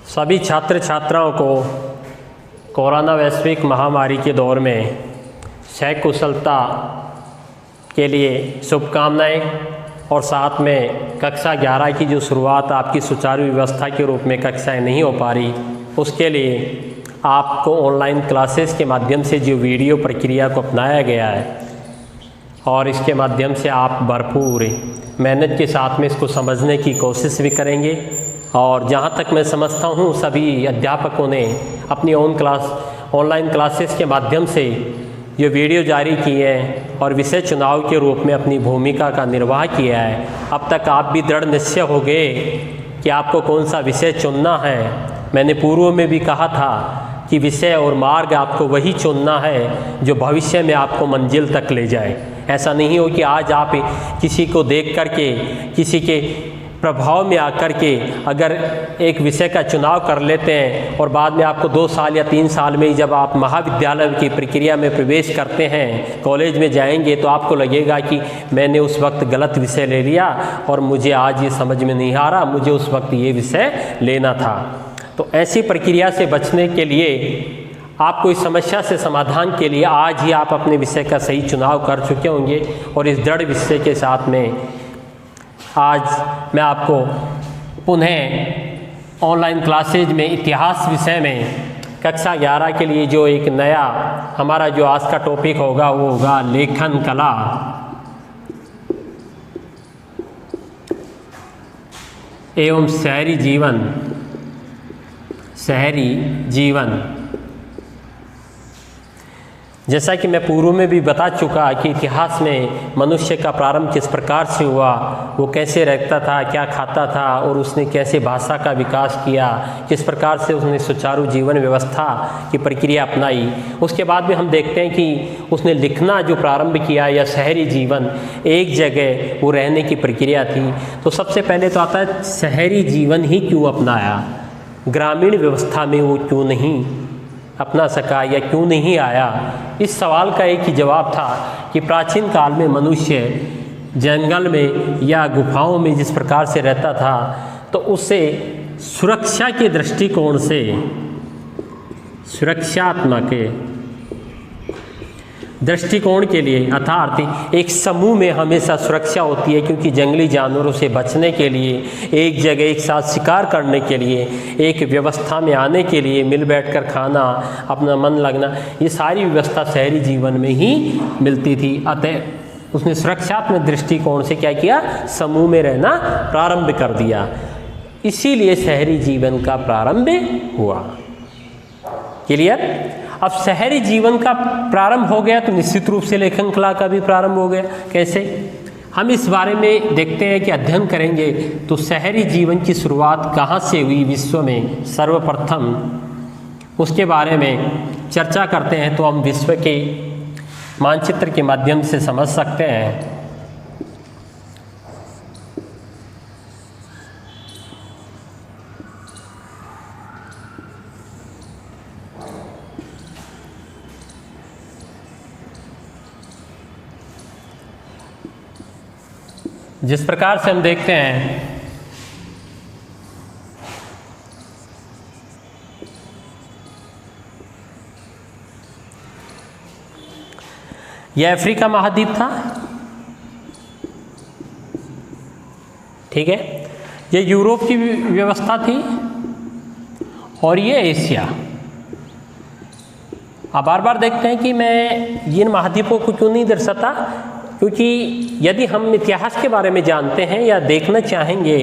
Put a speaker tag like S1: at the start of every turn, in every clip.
S1: सभी छात्र छात्राओं को कोरोना वैश्विक महामारी के दौर में सह कुशलता के लिए शुभकामनाएं और साथ में कक्षा 11 की जो शुरुआत आपकी सुचारू व्यवस्था के रूप में कक्षाएं नहीं हो पा रही, उसके लिए आपको ऑनलाइन क्लासेस के माध्यम से जो वीडियो प्रक्रिया को अपनाया गया है और इसके माध्यम से आप भरपूर मेहनत के साथ में इसको समझने की कोशिश भी करेंगे। और जहाँ तक मैं समझता हूँ सभी अध्यापकों ने अपनी ऑनलाइन क्लासेस के माध्यम से जो वीडियो जारी किए हैं और विषय चुनाव के रूप में अपनी भूमिका का निर्वाह किया है। अब तक आप भी दृढ़ निश्चय हो गए कि आपको कौन सा विषय चुनना है। मैंने पूर्व में भी कहा था कि विषय और मार्ग आपको वही चुनना है जो भविष्य में आपको मंजिल तक ले जाए। ऐसा नहीं हो कि आज आप किसी को देख करके, किसी के प्रभाव में आकर के अगर एक विषय का चुनाव कर लेते हैं और बाद में आपको 2 साल या 3 साल में ही जब आप महाविद्यालय की प्रक्रिया में प्रवेश करते हैं, कॉलेज में जाएंगे, तो आपको लगेगा कि मैंने उस वक्त गलत विषय ले लिया और मुझे आज ये समझ में नहीं आ रहा, मुझे उस वक्त ये विषय लेना था। तो ऐसी प्रक्रिया से बचने के लिए आपको इस समस्या से समाधान के लिए आज ही आप अपने विषय का सही चुनाव कर चुके होंगे। और इस दृढ़ विषय के साथ में आज मैं आपको पुनः ऑनलाइन क्लासेज में इतिहास विषय में कक्षा 11 के लिए जो एक नया हमारा जो आज का टॉपिक होगा वो होगा लेखन कला। एवं शहरी जीवन। जैसा कि मैं पूर्व में भी बता चुका कि इतिहास में मनुष्य का प्रारंभ किस प्रकार से हुआ, वो कैसे रहता था, क्या खाता था और उसने कैसे भाषा का विकास किया, किस प्रकार से उसने सुचारू जीवन व्यवस्था की प्रक्रिया अपनाई। उसके बाद में हम देखते हैं कि उसने लिखना जो प्रारंभ किया या शहरी जीवन, एक जगह वो रहने की प्रक्रिया थी। तो सबसे पहले तो आता है शहरी जीवन ही क्यों अपनाया, ग्रामीण व्यवस्था में वो क्यों नहीं अपना सका या क्यों नहीं आया। इस सवाल का एक ही जवाब था कि प्राचीन काल में मनुष्य जंगल में या गुफाओं में जिस प्रकार से रहता था, तो उससे सुरक्षा के दृष्टिकोण से, सुरक्षात्मक दृष्टिकोण के लिए, अर्थात एक समूह में हमेशा सुरक्षा होती है, क्योंकि जंगली जानवरों से बचने के लिए, एक जगह एक साथ शिकार करने के लिए, एक व्यवस्था में आने के लिए, मिल बैठकर खाना, अपना मन लगना, ये सारी व्यवस्था शहरी जीवन में ही मिलती थी। अतः उसने सुरक्षात्मक दृष्टिकोण से क्या किया, समूह में रहना प्रारंभ कर दिया। इसीलिए शहरी जीवन का प्रारंभ हुआ। क्लियर? अब शहरी जीवन का प्रारंभ हो गया तो निश्चित रूप से लेखन कला का भी प्रारंभ हो गया। कैसे? हम इस बारे में देखते हैं कि अध्ययन करेंगे तो शहरी जीवन की शुरुआत कहाँ से हुई विश्व में सर्वप्रथम, उसके बारे में चर्चा करते हैं तो हम विश्व के मानचित्र के माध्यम से समझ सकते हैं। जिस प्रकार से हम देखते हैं यह अफ्रीका महाद्वीप था, ठीक है, ये यूरोप की व्यवस्था थी और ये एशिया। अब बार बार देखते हैं कि मैं इन महाद्वीपों को क्यों नहीं दर्शाता, क्योंकि यदि हम इतिहास के बारे में जानते हैं या देखना चाहेंगे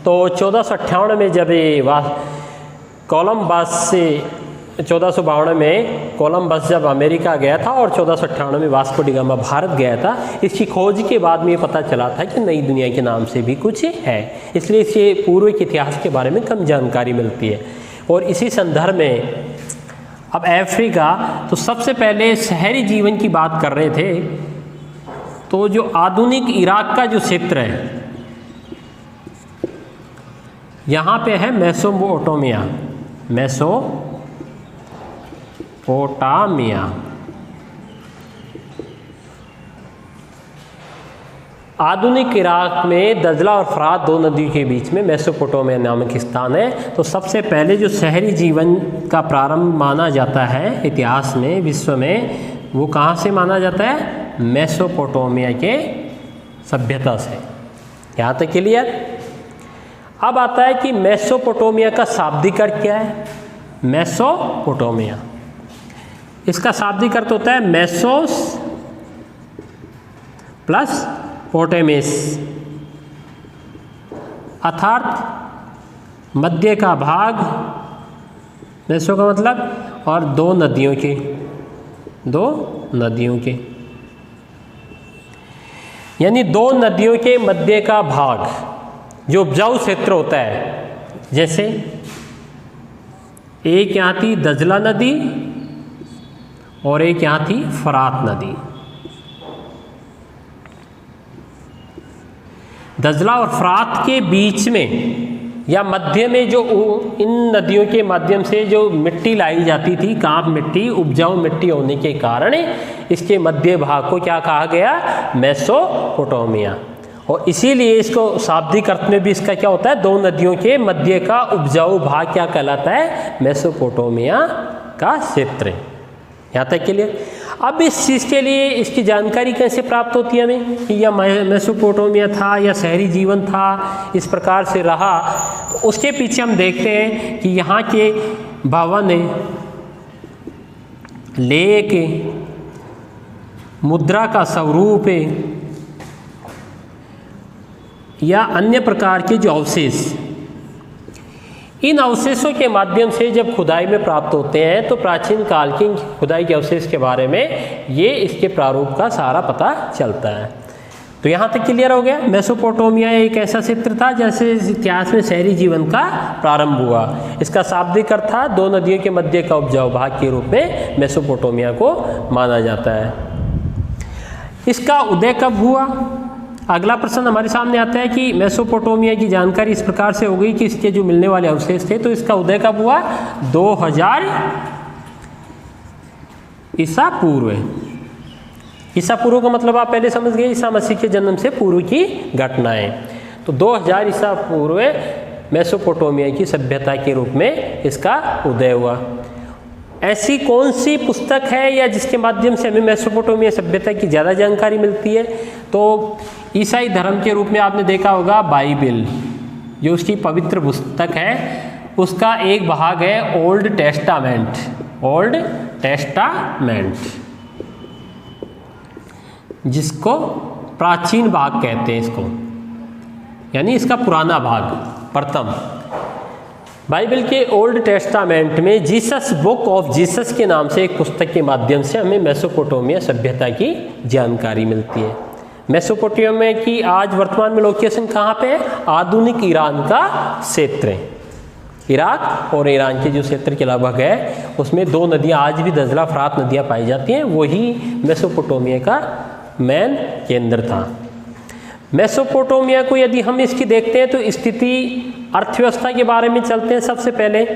S1: तो 1458 में जब कोलंबस से 1452 में कोलंबस जब अमेरिका गया था और 1458 में वास्को डी गामा भारत गया था, इसकी खोज के बाद में ये पता चला था कि नई दुनिया के नाम से भी कुछ है। इसलिए इसे पूर्व के इतिहास के बारे में कम जानकारी मिलती है। और इसी संदर्भ में अब अफ्रीका, तो सबसे पहले शहरी जीवन की बात कर रहे थे, तो जो आधुनिक इराक का जो क्षेत्र है, यहाँ पे है मेसोपोटामिया। आधुनिक इराक में दजला और फरात दो नदियों के बीच में मेसोपोटामिया नामक स्थान है। तो सबसे पहले जो शहरी जीवन का प्रारंभ माना जाता है इतिहास में, विश्व में, वो कहाँ से माना जाता है? मेसोपोटामिया के सभ्यता से। यहाँ तक क्लियर? अब आता है कि मेसोपोटामिया का शाब्दिक अर्थ क्या है? मेसोपोटामिया, इसका शाब्दिक अर्थ होता है मेसोस प्लस पोटेमिस, अर्थात मध्य का भाग, मेसो का मतलब, और दो नदियों के, यानी दो नदियों के मध्य का भाग जो उपजाऊ क्षेत्र होता है। जैसे एक यहाँ थी दजला नदी और एक यहाँ थी फरात नदी। दजला और फरात के बीच में या मध्य में जो इन नदियों के माध्यम से जो मिट्टी लाई जाती थी, कांप मिट्टी, उपजाऊ मिट्टी होने के कारण इसके मध्य भाग को क्या कहा गया? मेसोपोटामिया। और इसीलिए इसको शाब्दिक अर्थ में भी इसका क्या होता है? दो नदियों के मध्य का उपजाऊ भाग क्या कहलाता है? मेसोपोटामिया का क्षेत्र। यहाँ तक के लिए अब इस चीज़ के लिए इसकी जानकारी कैसे प्राप्त होती है हमें कि यह मेसोपोटामिया था या शहरी जीवन था, इस प्रकार से रहा। तो उसके पीछे हम देखते हैं कि यहाँ के भवन, लेक, मुद्रा का स्वरूप या अन्य प्रकार के जो अवशेष, इन अवशेषों के माध्यम से जब खुदाई में प्राप्त होते हैं तो प्राचीन काल की खुदाई के अवशेष के बारे में ये इसके प्रारूप का सारा पता चलता है। तो यहाँ तक क्लियर हो गया। मेसोपोटामिया एक ऐसा क्षेत्र था जैसे इतिहास में शहरी जीवन का प्रारंभ हुआ। इसका शाब्दिक अर्थ था दो नदियों के मध्य का उपजाऊ भाग के रूप में मेसोपोटामिया को माना जाता है। इसका उदय कब हुआ? अगला प्रश्न हमारे सामने आता है कि मेसोपोटामिया की जानकारी इस प्रकार से हो गई कि इसके जो मिलने वाले अवशेष थे, तो इसका उदय कब हुआ? 2000 ईसा पूर्व। ईसा पूर्व का मतलब आप पहले समझ गए, ईसा मसीह के जन्म से पूर्व की घटनाएं। तो 2000 ईसा पूर्व मेसोपोटामिया की सभ्यता के रूप में इसका उदय हुआ। ऐसी कौन सी पुस्तक है या जिसके माध्यम से हमें मेसोपोटामिया सभ्यता की ज़्यादा जानकारी मिलती है? तो ईसाई धर्म के रूप में आपने देखा होगा बाइबिल, जो उसकी पवित्र पुस्तक है, उसका एक भाग है ओल्ड टेस्टामेंट, जिसको प्राचीन भाग कहते हैं इसको, यानी इसका पुराना भाग, प्रथम। बाइबल के ओल्ड टेस्टामेंट में जीसस बुक ऑफ जीसस के नाम से एक पुस्तक के माध्यम से हमें मेसोपोटामिया सभ्यता की जानकारी मिलती है। मेसोपोटामिया की आज वर्तमान में लोकेशन कहाँ पे है? आधुनिक ईरान का क्षेत्र है। इराक और ईरान के जो क्षेत्र के लगभग है उसमें दो नदियाँ आज भी दजला फरात नदियाँ पाई जाती हैं, वही मेसोपोटामिया का मेन केंद्र था। मेसोपोटामिया को यदि हम इसकी देखते हैं तो स्थिति, अर्थव्यवस्था के बारे में चलते हैं। सबसे पहले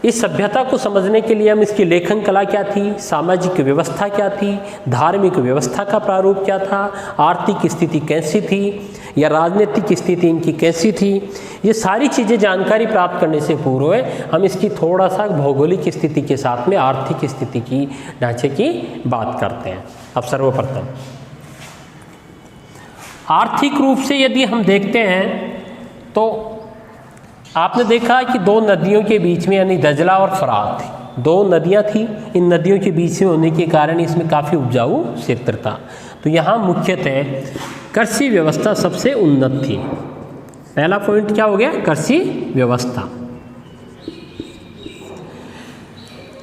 S1: इस सभ्यता को समझने के लिए हम इसकी लेखन कला क्या थी, सामाजिक व्यवस्था क्या थी, धार्मिक व्यवस्था का प्रारूप क्या था, आर्थिक स्थिति कैसी थी या राजनीतिक स्थिति इनकी कैसी थी, ये सारी चीज़ें जानकारी प्राप्त करने से पूर्व हम इसकी थोड़ा सा भौगोलिक स्थिति के साथ में आर्थिक स्थिति की ढांचे की बात करते हैं। अब सर्वप्रथम आर्थिक रूप से यदि हम देखते हैं तो आपने देखा कि दो नदियों के बीच में, यानी दजला और फरात, दो नदियां थी। इन नदियों के बीच में होने के कारण इसमें काफ़ी उपजाऊ क्षेत्र था। तो यहाँ मुख्यतः कृषि व्यवस्था सबसे उन्नत थी। पहला पॉइंट क्या हो गया? कृषि व्यवस्था।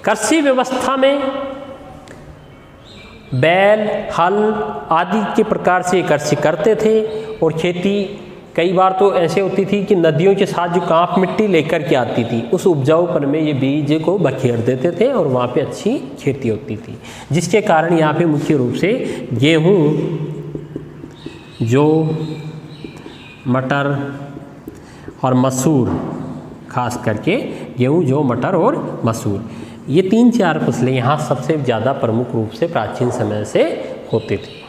S1: कृषि व्यवस्था में बैल, हल आदि के प्रकार से कृषि करते थे और खेती कई बार तो ऐसे होती थी कि नदियों के साथ जो कांप मिट्टी लेकर के आती थी, उस उपजाऊपन में ये बीज को बखेर देते थे और वहाँ पे अच्छी खेती होती थी, जिसके कारण यहाँ पे मुख्य रूप से गेहूँ, जौ, मटर और मसूर, खास करके गेहूँ, जौ, मटर और मसूर, ये 3-4 फसलें यहाँ सबसे ज़्यादा प्रमुख रूप से प्राचीन समय से होते थे।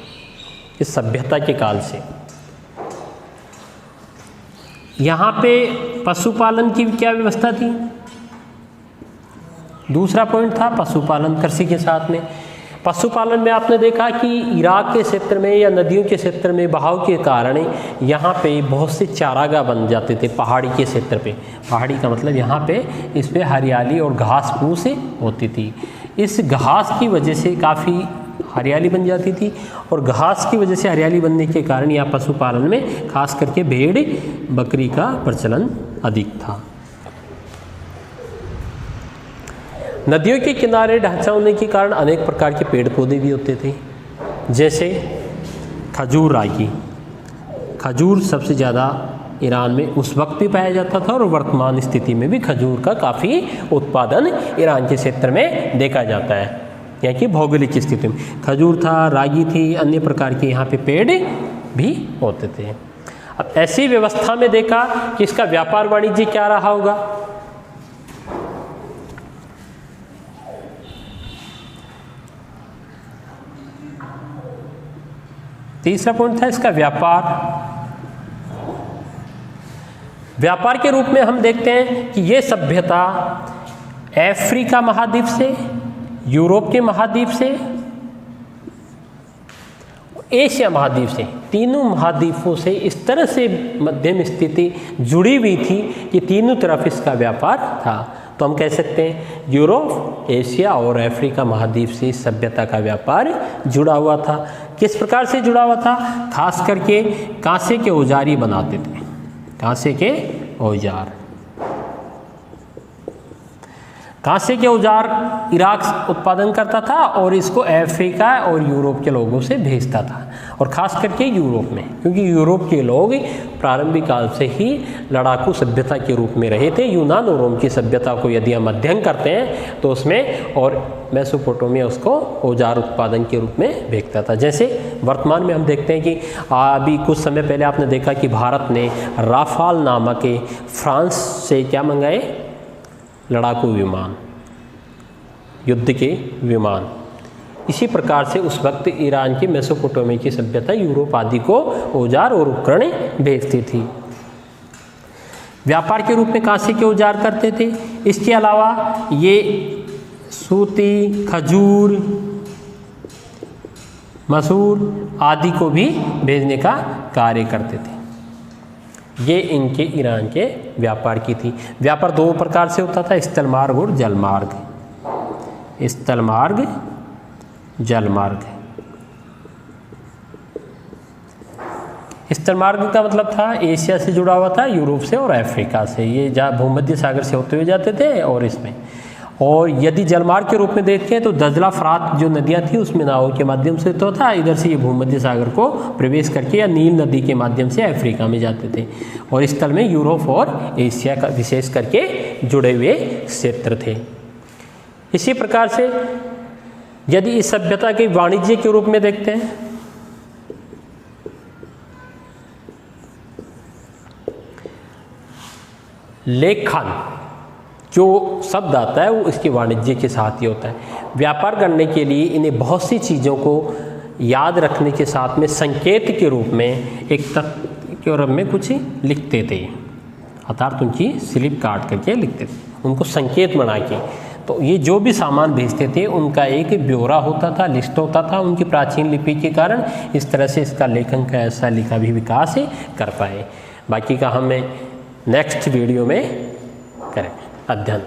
S1: इस सभ्यता के काल से। यहाँ पे पशुपालन की क्या व्यवस्था थी? दूसरा पॉइंट था पशुपालन, कृषि के साथ में। पशुपालन में आपने देखा कि इराक के क्षेत्र में या नदियों के क्षेत्र में बहाव के कारण यहाँ पे बहुत से चारागाह बन जाते थे पहाड़ी के क्षेत्र पे। पहाड़ी का मतलब यहाँ पे इस पे हरियाली और घास फूस होती थी। इस घास की वजह से काफ़ी हरियाली बन जाती थी और घास की वजह से हरियाली बनने के कारण यहाँ पशुपालन में खास करके भेड़ बकरी का प्रचलन अधिक था। नदियों के किनारे ढांचा होने के कारण अनेक प्रकार के पेड़ पौधे भी होते थे, जैसे खजूर रागी। खजूर सबसे ज़्यादा ईरान में उस वक्त भी पाया जाता था और वर्तमान स्थिति में भी खजूर का काफ़ी उत्पादन ईरान के क्षेत्र में देखा जाता है। यहाँ की भौगोलिक स्थिति में खजूर था, रागी थी, अन्य प्रकार के यहाँ पे पेड़ भी होते थे। अब ऐसी व्यवस्था में देखा कि इसका व्यापार वाणिज्य क्या रहा होगा। तीसरा पॉइंट था इसका व्यापार। व्यापार के रूप में हम देखते हैं कि ये सभ्यता अफ्रीका महाद्वीप से, यूरोप के महाद्वीप से, एशिया महाद्वीप से, तीनों महाद्वीपों से इस तरह से मध्यम स्थिति जुड़ी हुई थी कि तीनों तरफ इसका व्यापार था। तो हम कह सकते हैं यूरोप, एशिया और अफ्रीका महाद्वीप से इस सभ्यता का व्यापार जुड़ा हुआ था। किस प्रकार से जुड़ा हुआ था? खास करके कांसे के औजार ही बनाते थे, कांसे के औजार। कांसे के औजार इराक उत्पादन करता था और इसको अफ्रीका और यूरोप के लोगों से भेजता था, और ख़ास करके यूरोप में, क्योंकि यूरोप के लोग प्रारंभिक काल से ही लड़ाकू सभ्यता के रूप में रहे थे। यूनान और रोम की सभ्यता को यदि हम अध्ययन करते हैं तो उसमें, और मेसोपोटामिया उसको औजार उत्पादन के रूप में भेजता था। जैसे वर्तमान में हम देखते हैं कि अभी कुछ समय पहले आपने देखा कि भारत ने राफाल नामक के फ्रांस से क्या मंगाए? लड़ाकू विमान, युद्ध के विमान। इसी प्रकार से उस वक्त ईरान की मेसोपोटामिया की सभ्यता यूरोप आदि को औजार और उपकरण भेजती थी। व्यापार के रूप में कांसे के औजार करते थे। इसके अलावा ये सूती, खजूर, मसूर आदि को भी भेजने का कार्य करते थे। ये इनके ईरान के व्यापार की थी। व्यापार दो प्रकार से होता था, स्थल मार्ग और जल मार्ग। स्थल मार्ग, जल मार्ग। स्थल मार्ग का मतलब था एशिया से जुड़ा हुआ था, यूरोप से और अफ्रीका से। ये जहाँ भूमध्य सागर से होते हुए जाते थे और इसमें। और यदि जलमार्ग के रूप में देखें तो दजला, फरात जो नदियाँ थी उसमें नावों के माध्यम से तो था, इधर से ये भूमध्य सागर को प्रवेश करके या नील नदी के माध्यम से अफ्रीका में जाते थे। और इस स्थल में यूरोप और एशिया का विशेष करके जुड़े हुए क्षेत्र थे। इसी प्रकार से यदि इस सभ्यता के वाणिज्य के रूप में देखते हैं, लेखान जो शब्द आता है वो इसके वाणिज्य के साथ ही होता है। व्यापार करने के लिए इन्हें बहुत सी चीज़ों को याद रखने के साथ में संकेत के रूप में एक तत्व के रूप में कुछ लिखते थे, अर्थात उनकी स्लिप काट करके लिखते थे, उनको संकेत बना के। तो ये जो भी सामान भेजते थे उनका एक ब्यौरा होता था, लिस्ट होता था उनकी प्राचीन लिपि के कारण। इस तरह से इसका लेखन का ऐसा लिखा भी विकास कर पाए। बाकी का हमें नेक्स्ट वीडियो में करें अध्ययन।